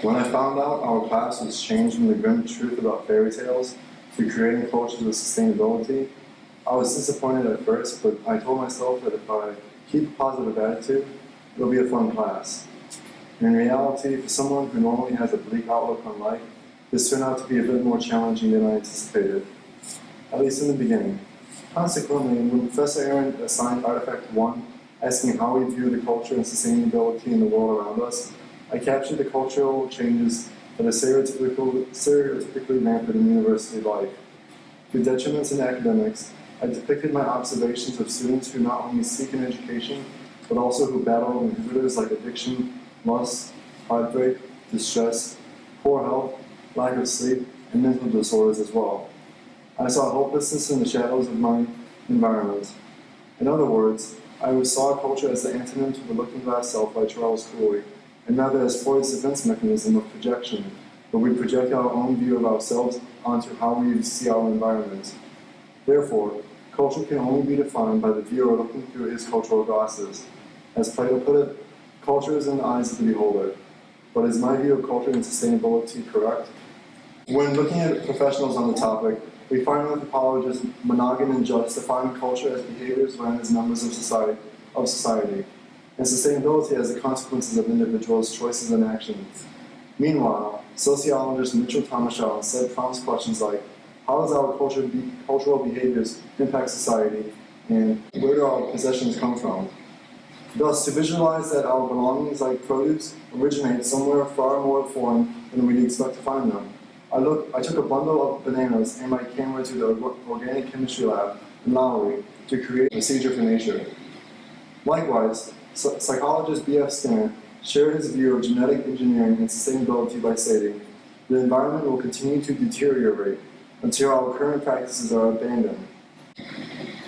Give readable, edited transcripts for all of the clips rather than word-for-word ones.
When I found out our class was changed from the grim truth about fairy tales to creating cultures with sustainability, I was disappointed at first, but I told myself that if I keep a positive attitude, it'll be a fun class. In reality, for someone who normally has a bleak outlook on life, this turned out to be a bit more challenging than I anticipated, at least in the beginning. Consequently, when Professor Aaron assigned Artifact 1, asking how we view the culture and sustainability in the world around us, I captured the cultural changes that are stereotypically rampant in university life. Through detriments in academics, I depicted my observations of students who not only seek an education, but also who battle inhibitors like addiction, lust, heartbreak, distress, poor health, lack of sleep, and mental disorders as well. I saw hopelessness in the shadows of my environment. In other words, I saw culture as the antonym to the Looking Glass Self by Charles Cooley, and rather as Freud's defense mechanism of projection, where we project our own view of ourselves onto how we see our environment. Therefore, culture can only be defined by the viewer looking through his cultural glasses. As Plato put it, culture is in the eyes of the beholder. But is my view of culture and sustainability correct? When looking at professionals on the topic, we find anthropologists monogam and just define culture as behaviors learned as members of society, and sustainability as the consequences of individuals' choices and actions. Meanwhile, sociologist Mitchell Thomashaw instead prompts questions like, how does our cultural behaviors impact society, and where do our possessions come from? Thus, to visualize that our belongings, like produce, originate somewhere far more foreign than we'd expect to find them, I took a bundle of bananas and my camera to the organic chemistry lab in Lowry to create a procedure for nature. Likewise, psychologist B.F. Skinner shared his view of genetic engineering and sustainability by stating, the environment will continue to deteriorate until our current practices are abandoned.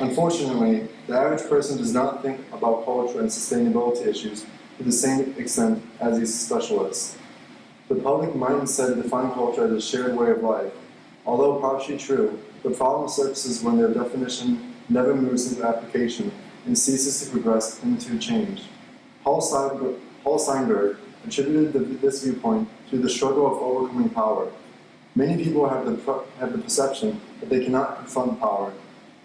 Unfortunately, the average person does not think about culture and sustainability issues to the same extent as these specialists. The public might instead define culture as a shared way of life. Although partially true, the problem surfaces when their definition never moves into application and ceases to progress into change. Paul Steinberg attributed this viewpoint to the struggle of overcoming power. Many people have the perception that they cannot confront power.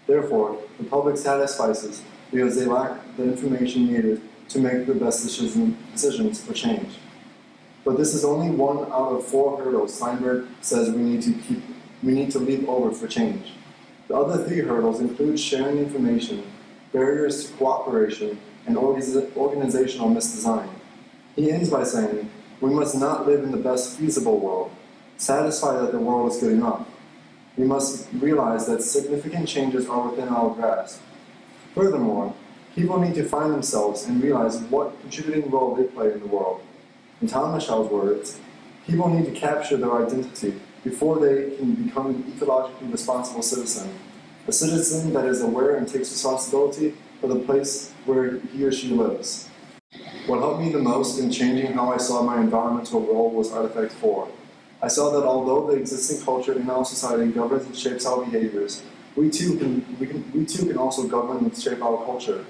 Therefore, the public satisfies because they lack the information needed to make the best decisions for change. But this is only one out of 4 hurdles Steinberg says we need to leap over for change. The other 3 hurdles include sharing information, barriers to cooperation, and organizational misdesign. He ends by saying, we must not live in the best feasible world, satisfied that the world is good enough. We must realize that significant changes are within our grasp. Furthermore, people need to find themselves and realize what contributing role they play in the world. In Tomashaw's words, people need to capture their identity before they can become an ecologically responsible citizen, a citizen that is aware and takes responsibility for the place where he or she lives. What helped me the most in changing how I saw my environmental role was Artifact 4. I saw that although the existing culture in our society governs and shapes our behaviors, we too can also govern and shape our culture.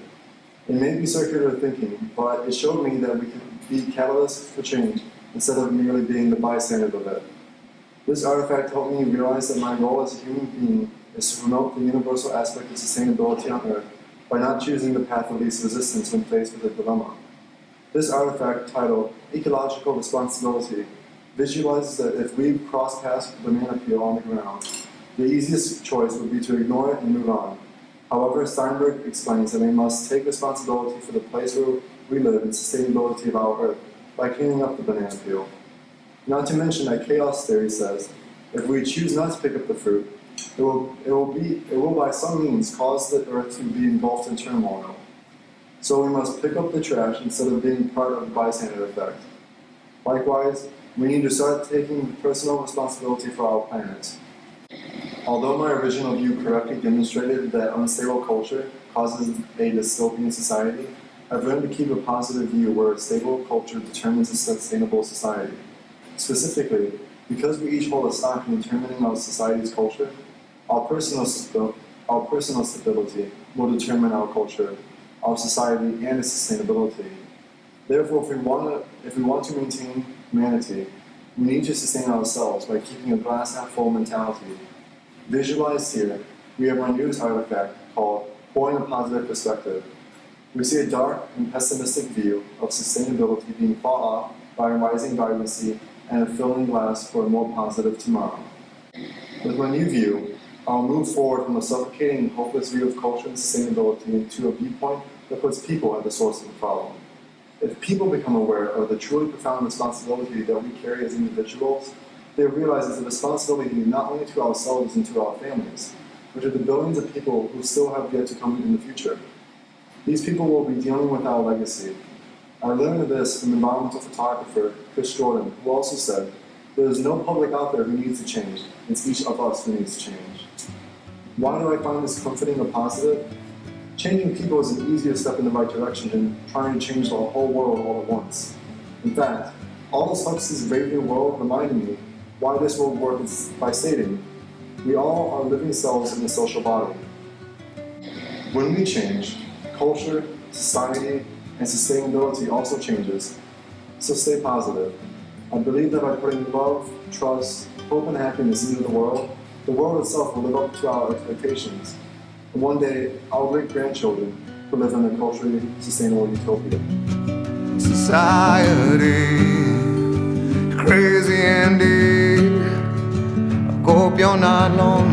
It may be circular thinking, but it showed me that we can be catalysts for change instead of merely being the bystander of it. This artifact helped me realize that my role as a human being is to promote the universal aspect of sustainability on Earth by not choosing the path of least resistance when faced with a dilemma. This artifact, titled Ecological Responsibility, visualizes that if we cross paths with a banana peel on the ground, the easiest choice would be to ignore it and move on. However, Steinberg explains that we must take responsibility for the place where we live and sustainability of our Earth by cleaning up the banana peel. Not to mention that chaos theory says, if we choose not to pick up the fruit, it will by some means cause the Earth to be engulfed in turmoil. So we must pick up the trash instead of being part of the bystander effect. Likewise, we need to start taking personal responsibility for our planet. Although my original view correctly demonstrated that unstable culture causes a dystopian society, I've learned to keep a positive view where a stable culture determines a sustainable society. Specifically, because we each hold a stock in determining our society's culture, our personal stability will determine our culture, our society, and its sustainability. Therefore, if we want to maintain humanity, we need to sustain ourselves by keeping a glass half full mentality. Visualized here, we have our news artifact called Pouring a Positive Perspective. We see a dark and pessimistic view of sustainability being fought off by a rising vibrancy and a filling glass for a more positive tomorrow. With my new view, I'll move forward from a suffocating and hopeless view of culture and sustainability into a viewpoint that puts people at the source of the problem. If people become aware of the truly profound responsibility that we carry as individuals, they realize it's a responsibility not only to ourselves and to our families, but to the billions of people who still have yet to come in the future. These people will be dealing with our legacy. I learned this from environmental photographer Chris Jordan, who also said, "There is no public out there who needs to change. It's each of us who needs to change." Why do I find this comforting or positive? Changing people is an easier step in the right direction than trying to change the whole world all at once. In fact, Aldous Huxley's Brave New World reminded me why this will work by stating, we all are living cells in a social body. When we change, culture, society, and sustainability also changes. So stay positive. I believe that by putting love, trust, hope, and happiness into the world itself will live up to our expectations. And one day, our great-grandchildren will live in a culturally sustainable utopia. Society, crazy indeed. I hope you're not lonely.